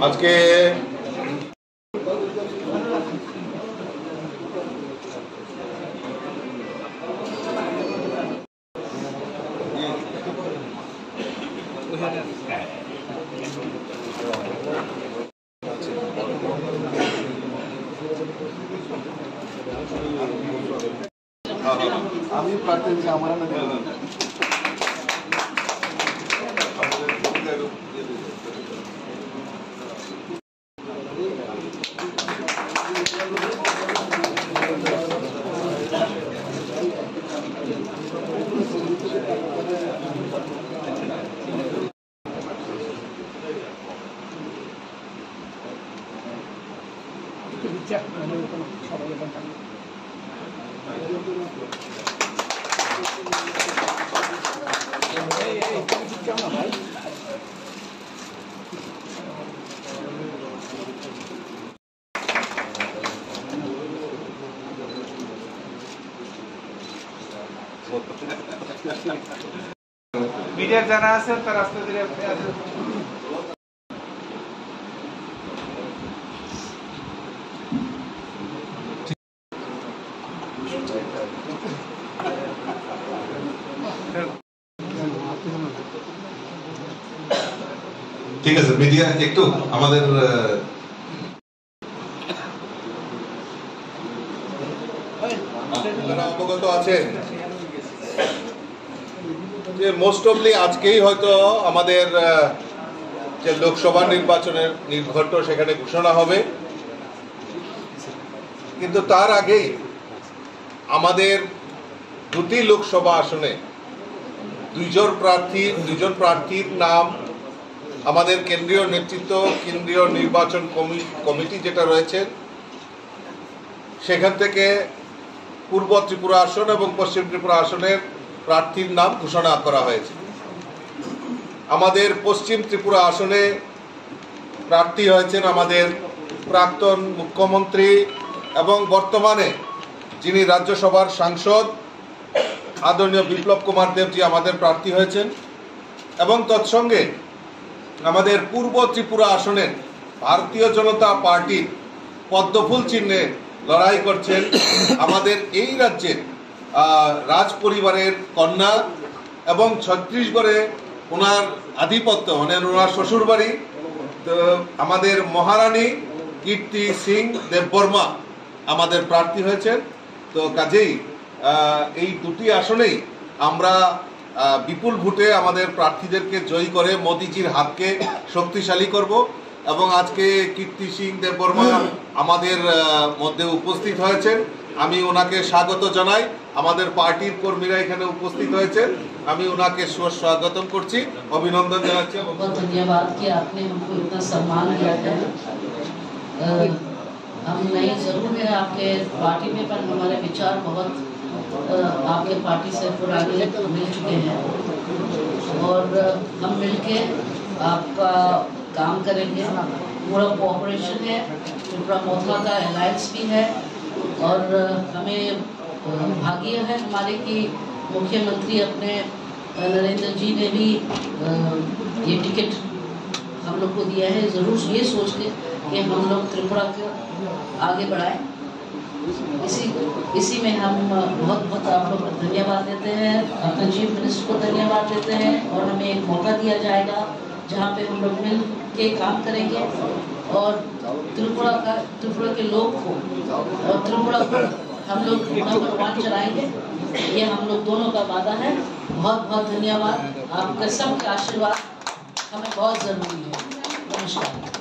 আজকে আমি প্রার্থী আমার মিডিয়ার জানা আছে তার রাস্তা দিয়ে ঠিক আছে মিডিয়া একটু আমাদের অবগত আছেন যে মোস্ট অফলি আজকেই হয়তো আমাদের যে লোকসভা নির্বাচনের নির্ঘণ্ট সেখানে ঘোষণা হবে, কিন্তু তার আগেই আমাদের দুটি লোকসভা আসনে দুইজন প্রার্থীর নাম আমাদের কেন্দ্রীয় নেতৃত্ব, কেন্দ্রীয় নির্বাচন কমিটি যেটা রয়েছে সেখান থেকে পূর্ব ত্রিপুরা আসন এবং পশ্চিম ত্রিপুরা আসনের প্রার্থীর নাম ঘোষণা করা হয়েছে। আমাদের পশ্চিম ত্রিপুরা আসনে প্রার্থী হয়েছেন আমাদের প্রাক্তন মুখ্যমন্ত্রী এবং বর্তমানে যিনি রাজ্যসভার সাংসদ আদরণীয় বিপ্লব কুমার দেবজি আমাদের প্রার্থী হয়েছেন, এবং তৎসঙ্গে আমাদের পূর্ব ত্রিপুরা আসনের ভারতীয় জনতা পার্টির পদ্মফুল চিহ্নে লড়াই করছেন আমাদের এই রাজ্যের রাজ পরিবারের কন্যা এবং ছত্তিশগড়ে ওনার আধিপত্য মানে ওনার শ্বশুরবাড়ি আমাদের মহারানী কীর্তি সিং দেববর্মা আমাদের প্রার্থী হয়েছেন। তো কাজেই এই দুটি আসনেই আমরা বিপুল ভোটে আমাদের প্রার্থীদেরকে জয়ী করে মোদিজির হাতকে শক্তিশালী করব, এবং আজকে কীর্তি সিং দেববর্মা আমাদের মধ্যে উপস্থিত হয়েছেন। আমি ওনাকে স্বাগত জানাই। আমাদের পার্টির কর্মীরা এখানে উপস্থিত হয়েছেন, আমি ওনাকে স্বাগতম করছি, অভিনন্দন জানাচ্ছি। बहुत धन्यवाद कि आपने हमको इतना सम्मान दिया है। हम नहीं जरूर है आपके पार्टी में, पर हमारे विचार बहुत आपके पार्टी से पुराने मिल चुके हैं और हम मिलके आपका काम करेंगे। पूरा कोऑपरेशन है, त्रिपुरा मोथा का अलायंस भी है और हमें भाग्य है हमारे कि मुख्यमंत्री अपने नरेंद्र जी ने भी ये टिकट हम लोग को दिया है, ज़रूर ये सोच के कि हम लोग त्रिपुरा को आगे बढ़ाएं। इसी में हम बहुत बहुत आप लोग को धन्यवाद देते हैं, अपने चीफ मिनिस्टर को धन्यवाद देते हैं, और हमें एक मौका दिया जाएगा जहाँ पे हम लोग मिल के काम करेंगे और त्रिपुरा के लोग को और त्रिपुरा को हम लोग नंबर 1 चलाएंगे। ये हम लोग दोनों का वादा है। बहुत बहुत धन्यवाद, आपका सबका आशीर्वाद हमें बहुत ज़रूरी है। नमस्कार।